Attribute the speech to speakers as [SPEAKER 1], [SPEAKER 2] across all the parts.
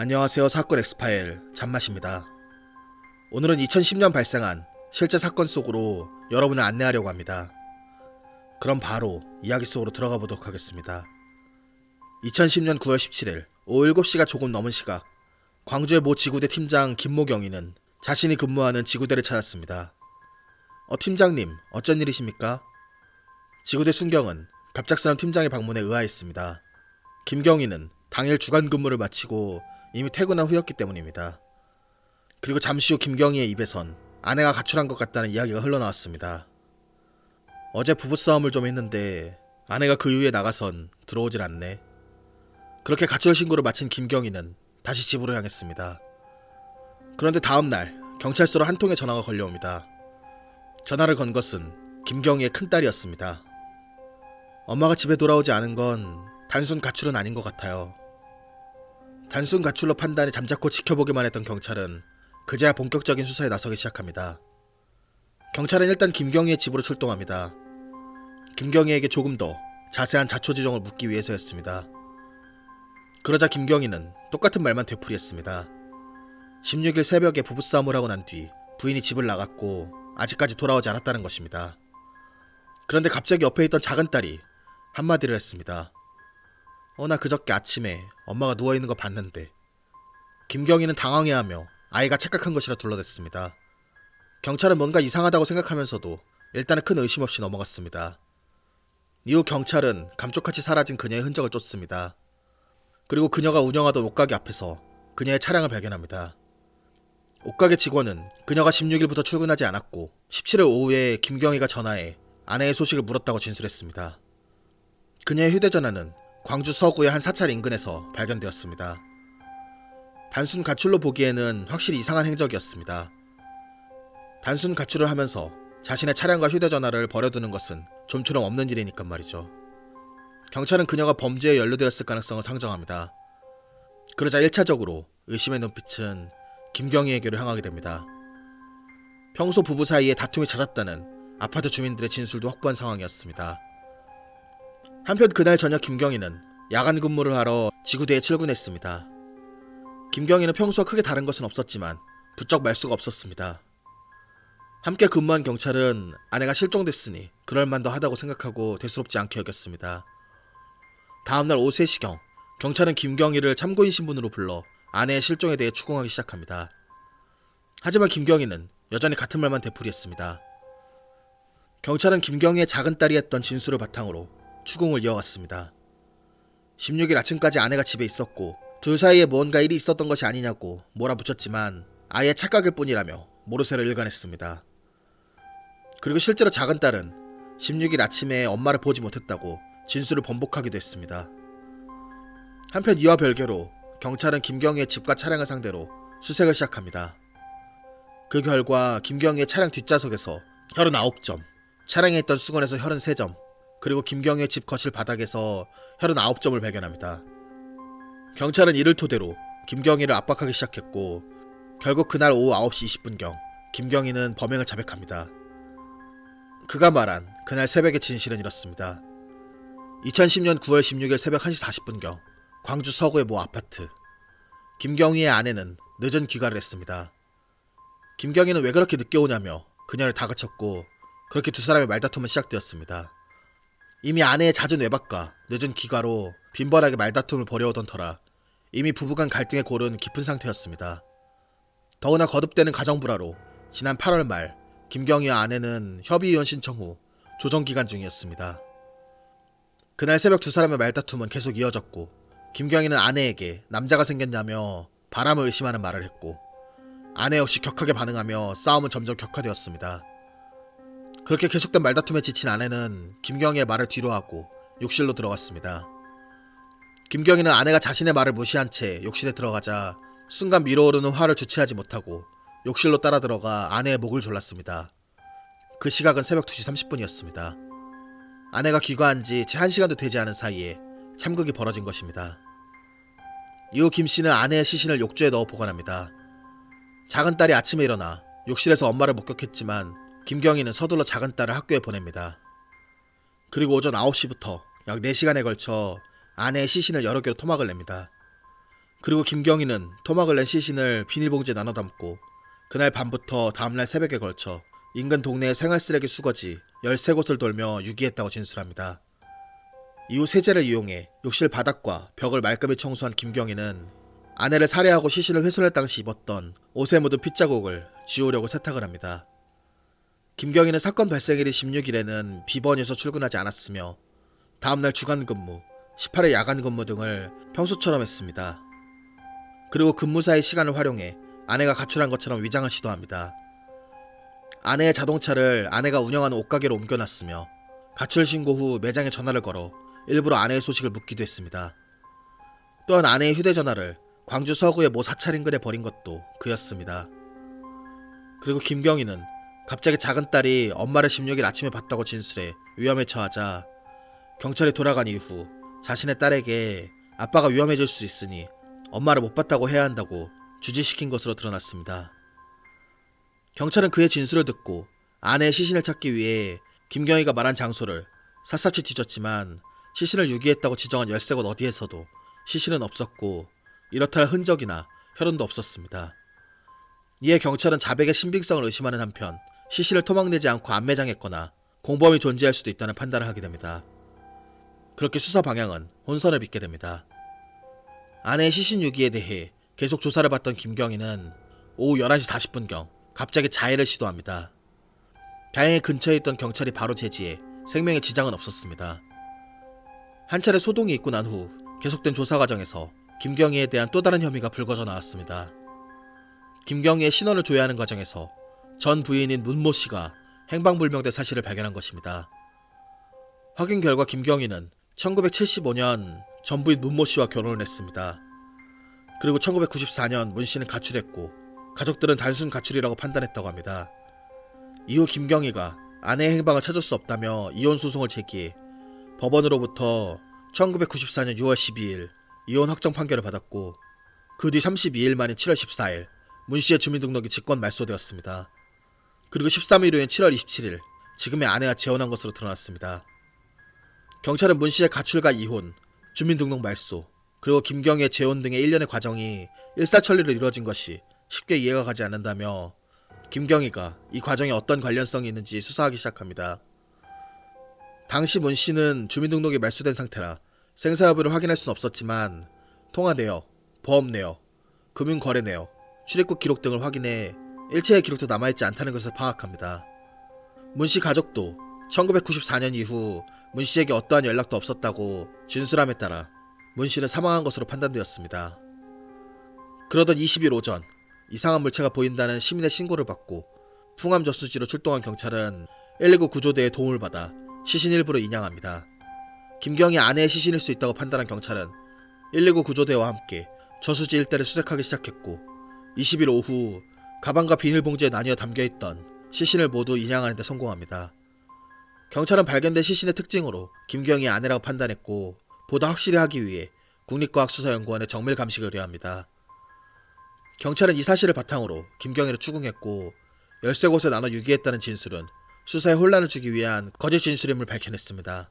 [SPEAKER 1] 안녕하세요. 사건 엑스파일 잔맛입니다. 오늘은 2010년 발생한 실제 사건 속으로 여러분을 안내하려고 합니다. 그럼 바로 이야기 속으로 들어가 보도록 하겠습니다. 2010년 9월 17일 오후 7시가 조금 넘은 시각, 광주의 모 지구대 팀장 김모 경위는 자신이 근무하는 지구대를 찾았습니다. 팀장님, 어쩐 일이십니까? 지구대 순경은 갑작스런 팀장의 방문에 의아했습니다. 김경희는 당일 주간 근무를 마치고 이미 퇴근한 후였기 때문입니다. 그리고 잠시 후 김경희의 입에선 아내가 가출한 것 같다는 이야기가 흘러나왔습니다. 어제 부부싸움을 좀 했는데 아내가 그 이후에 나가선 들어오질 않네. 그렇게 가출 신고를 마친 김경희는 다시 집으로 향했습니다. 그런데 다음날 경찰서로 한 통의 전화가 걸려옵니다. 전화를 건 것은 김경희의 큰딸이었습니다. 엄마가 집에 돌아오지 않은 건 단순 가출은 아닌 것 같아요. 단순 가출로 판단해 잠자코 지켜보기만 했던 경찰은 그제야 본격적인 수사에 나서기 시작합니다. 경찰은 일단 김경희의 집으로 출동합니다. 김경희에게 조금 더 자세한 자초지종을 묻기 위해서였습니다. 그러자 김경희는 똑같은 말만 되풀이했습니다. 16일 새벽에 부부싸움을 하고 난 뒤 부인이 집을 나갔고 아직까지 돌아오지 않았다는 것입니다. 그런데 갑자기 옆에 있던 작은딸이 한마디를 했습니다. 나 그저께 아침에 엄마가 누워있는 거 봤는데. 김경희는 당황해하며 아이가 착각한 것이라 둘러댔습니다. 경찰은 뭔가 이상하다고 생각하면서도 일단은 큰 의심 없이 넘어갔습니다. 이후 경찰은 감쪽같이 사라진 그녀의 흔적을 쫓습니다. 그리고 그녀가 운영하던 옷가게 앞에서 그녀의 차량을 발견합니다. 옷가게 직원은 그녀가 16일부터 출근하지 않았고 17일 오후에 김경희가 전화해 아내의 소식을 물었다고 진술했습니다. 그녀의 휴대전화는 광주 서구의 한 사찰 인근에서 발견되었습니다. 단순 가출로 보기에는 확실히 이상한 행적이었습니다. 단순 가출을 하면서 자신의 차량과 휴대전화를 버려두는 것은 좀처럼 없는 일이니까 말이죠. 경찰은 그녀가 범죄에 연루되었을 가능성을 상정합니다. 그러자 1차적으로 의심의 눈빛은 김경희에게로 향하게 됩니다. 평소 부부 사이에 다툼이 잦았다는 아파트 주민들의 진술도 확보한 상황이었습니다. 한편 그날 저녁 김경희는 야간 근무를 하러 지구대에 출근했습니다. 김경희는 평소와 크게 다른 것은 없었지만 부쩍 말수가 없었습니다. 함께 근무한 경찰은 아내가 실종됐으니 그럴만도 하다고 생각하고 대수롭지 않게 여겼습니다. 다음날 오후 3시경 경찰은 김경희를 참고인 신분으로 불러 아내의 실종에 대해 추궁하기 시작합니다. 하지만 김경희는 여전히 같은 말만 되풀이했습니다. 경찰은 김경희의 작은 딸이 했던 진술을 바탕으로 추궁을 이어갔습니다. 16일 아침까지 아내가 집에 있었고 둘 사이에 무언가 일이 있었던 것이 아니냐고 몰아붙였지만 아예 착각일 뿐이라며 모르쇠로 일관했습니다. 그리고 실제로 작은 딸은 16일 아침에 엄마를 보지 못했다고 진술을 번복하기도 했습니다. 한편 이와 별개로 경찰은 김경희의 집과 차량을 상대로 수색을 시작합니다. 그 결과 김경희의 차량 뒷좌석에서 혈흔 9점, 차량에 있던 수건에서 혈흔 3점, 그리고 김경희의 집 거실 바닥에서 혈흔 9점을 발견합니다. 경찰은 이를 토대로 김경희를 압박하기 시작했고 결국 그날 오후 9시 20분경 김경희는 범행을 자백합니다. 그가 말한 그날 새벽의 진실은 이렇습니다. 2010년 9월 16일 새벽 1시 40분경 광주 서구의 모 아파트. 김경희의 아내는 늦은 귀가를 했습니다. 김경희는 왜 그렇게 늦게 오냐며 그녀를 다그쳤고 그렇게 두 사람의 말다툼은 시작되었습니다. 이미 아내의 잦은 외박과 늦은 귀가로 빈번하게 말다툼을 벌여오던 터라 이미 부부간 갈등의 골은 깊은 상태였습니다. 더구나 거듭되는 가정불화로 지난 8월 말 김경희와 아내는 협의이혼 신청 후 조정기간 중이었습니다. 그날 새벽 두 사람의 말다툼은 계속 이어졌고 김경희는 아내에게 남자가 생겼냐며 바람을 의심하는 말을 했고 아내 역시 격하게 반응하며 싸움은 점점 격화되었습니다. 그렇게 계속된 말다툼에 지친 아내는 김경희의 말을 뒤로하고 욕실로 들어갔습니다. 김경희는 아내가 자신의 말을 무시한 채 욕실에 들어가자 순간 밀어오르는 화를 주체하지 못하고 욕실로 따라 들어가 아내의 목을 졸랐습니다. 그 시각은 새벽 2시 30분이었습니다. 아내가 귀가한 지 채 1시간도 되지 않은 사이에 참극이 벌어진 것입니다. 이후 김씨는 아내의 시신을 욕조에 넣어 보관합니다. 작은 딸이 아침에 일어나 욕실에서 엄마를 목격했지만 김경희는 서둘러 작은 딸을 학교에 보냅니다. 그리고 오전 9시부터 약 4시간에 걸쳐 아내의 시신을 여러 개로 토막을 냅니다. 그리고 김경희는 토막을 낸 시신을 비닐봉지에 나눠 담고 그날 밤부터 다음날 새벽에 걸쳐 인근 동네의 생활쓰레기 수거지 13곳을 돌며 유기했다고 진술합니다. 이후 세제를 이용해 욕실 바닥과 벽을 말끔히 청소한 김경희는 아내를 살해하고 시신을 훼손할 당시 입었던 옷에 묻은 핏자국을 지우려고 세탁을 합니다. 김경희는 사건 발생일인 16일에는 비번에서 출근하지 않았으며 다음날 주간근무, 18일 야간근무 등을 평소처럼 했습니다. 그리고 근무사의 시간을 활용해 아내가 가출한 것처럼 위장을 시도합니다. 아내의 자동차를 아내가 운영하는 옷가게로 옮겨놨으며 가출 신고 후 매장에 전화를 걸어 일부러 아내의 소식을 묻기도 했습니다. 또한 아내의 휴대전화를 광주 서구의 모 사찰 인근에 버린 것도 그였습니다. 그리고 김경희는 갑자기 작은 딸이 엄마를 16일 아침에 봤다고 진술해 위험에 처하자 경찰이 돌아간 이후 자신의 딸에게 아빠가 위험해질 수 있으니 엄마를 못 봤다고 해야 한다고 주지시킨 것으로 드러났습니다. 경찰은 그의 진술을 듣고 아내의 시신을 찾기 위해 김경희가 말한 장소를 샅샅이 뒤졌지만 시신을 유기했다고 지정한 13곳 어디에서도 시신은 없었고 이렇다 할 흔적이나 혈흔도 없었습니다. 이에 경찰은 자백의 신빙성을 의심하는 한편 시신을 토막내지 않고 안매장했거나 공범이 존재할 수도 있다는 판단을 하게 됩니다. 그렇게 수사 방향은 혼선을 빚게 됩니다. 아내의 시신 유기에 대해 계속 조사를 받던 김경희는 오후 11시 40분경 갑자기 자해를 시도합니다. 다행히 근처에 있던 경찰이 바로 제지해 생명에 지장은 없었습니다. 한 차례 소동이 있고 난 후 계속된 조사 과정에서 김경희에 대한 또 다른 혐의가 불거져 나왔습니다. 김경희의 신원을 조회하는 과정에서 전 부인인 문모 씨가 행방불명된 사실을 발견한 것입니다. 확인 결과 김경희는 1975년 전 부인 문모 씨와 결혼을 했습니다. 그리고 1994년 문 씨는 가출했고 가족들은 단순 가출이라고 판단했다고 합니다. 이후 김경희가 아내의 행방을 찾을 수 없다며 이혼 소송을 제기해 법원으로부터 1994년 6월 12일 이혼 확정 판결을 받았고 그 뒤 32일 만인 7월 14일 문 씨의 주민등록이 직권 말소되었습니다. 그리고 13일 후인 7월 27일 지금의 아내와 재혼한 것으로 드러났습니다. 경찰은 문 씨의 가출과 이혼, 주민등록 말소, 그리고 김경희의 재혼 등의 일련의 과정이 일사천리로 이루어진 것이 쉽게 이해가 가지 않는다며 김경희가 이 과정에 어떤 관련성이 있는지 수사하기 시작합니다. 당시 문 씨는 주민등록이 말소된 상태라 생사 여부를 확인할 수는 없었지만 통화 내역, 보험 내역, 금융거래 내역, 출입국 기록 등을 확인해 일체의 기록도 남아있지 않다는 것을 파악합니다. 문 씨 가족도 1994년 이후 문 씨에게 어떠한 연락도 없었다고 진술함에 따라 문 씨는 사망한 것으로 판단되었습니다. 그러던 20일 오전 이상한 물체가 보인다는 시민의 신고를 받고 풍암 저수지로 출동한 경찰은 119 구조대의 도움을 받아 시신 일부를 인양합니다. 김경희 아내의 시신일 수 있다고 판단한 경찰은 119 구조대와 함께 저수지 일대를 수색하기 시작했고 20일 오후 가방과 비닐봉지에 나뉘어 담겨있던 시신을 모두 인양하는 데 성공합니다. 경찰은 발견된 시신의 특징으로 김경희의 아내라고 판단했고 보다 확실히 하기 위해 국립과학수사연구원에 정밀 감식을 의뢰합니다. 경찰은 이 사실을 바탕으로 김경희를 추궁했고 13곳에 나눠 유기했다는 진술은 수사에 혼란을 주기 위한 거짓 진술임을 밝혀냈습니다.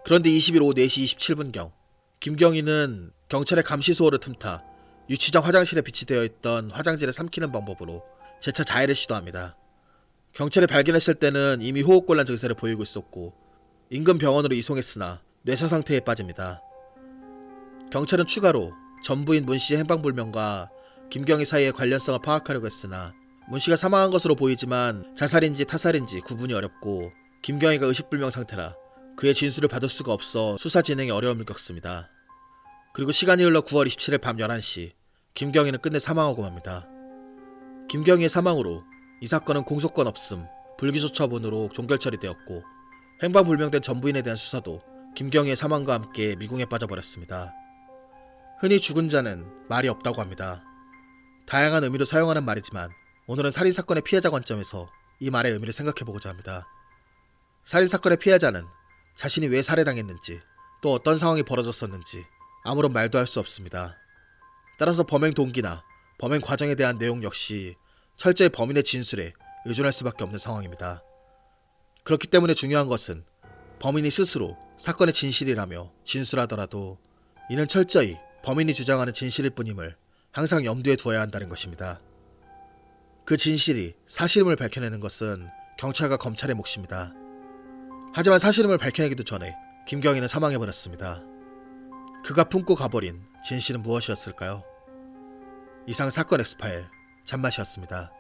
[SPEAKER 1] 그런데 20일 오후 4시 27분경 김경희는 경찰의 감시 수호를 틈타 유치장 화장실에 비치되어 있던 화장지를 삼키는 방법으로 재차 자해를 시도합니다. 경찰이 발견했을 때는 이미 호흡곤란 증세를 보이고 있었고 인근 병원으로 이송했으나 뇌사 상태에 빠집니다. 경찰은 추가로 전 부인 문 씨의 행방불명과 김경희 사이의 관련성을 파악하려고 했으나 문 씨가 사망한 것으로 보이지만 자살인지 타살인지 구분이 어렵고 김경희가 의식불명 상태라 그의 진술을 받을 수가 없어 수사 진행에 어려움을 겪습니다. 그리고 시간이 흘러 9월 27일 밤 11시 김경희는 끝내 사망하고 맙니다. 김경희의 사망으로 이 사건은 공소권 없음, 불기소 처분으로 종결 처리되었고 행방불명된 전 부인에 대한 수사도 김경희의 사망과 함께 미궁에 빠져버렸습니다. 흔히 죽은 자는 말이 없다고 합니다. 다양한 의미로 사용하는 말이지만 오늘은 살인사건의 피해자 관점에서 이 말의 의미를 생각해보고자 합니다. 살인사건의 피해자는 자신이 왜 살해당했는지 또 어떤 상황이 벌어졌었는지 아무런 말도 할 수 없습니다. 따라서 범행 동기나 범행 과정에 대한 내용 역시 철저히 범인의 진술에 의존할 수밖에 없는 상황입니다. 그렇기 때문에 중요한 것은 범인이 스스로 사건의 진실이라며 진술하더라도 이는 철저히 범인이 주장하는 진실일 뿐임을 항상 염두에 두어야 한다는 것입니다. 그 진실이 사실임을 밝혀내는 것은 경찰과 검찰의 몫입니다. 하지만 사실임을 밝혀내기도 전에 김경희는 사망해버렸습니다. 그가 품고 가버린 진실은 무엇이었을까요? 이상 사건 엑스파일 잔맛이었습니다.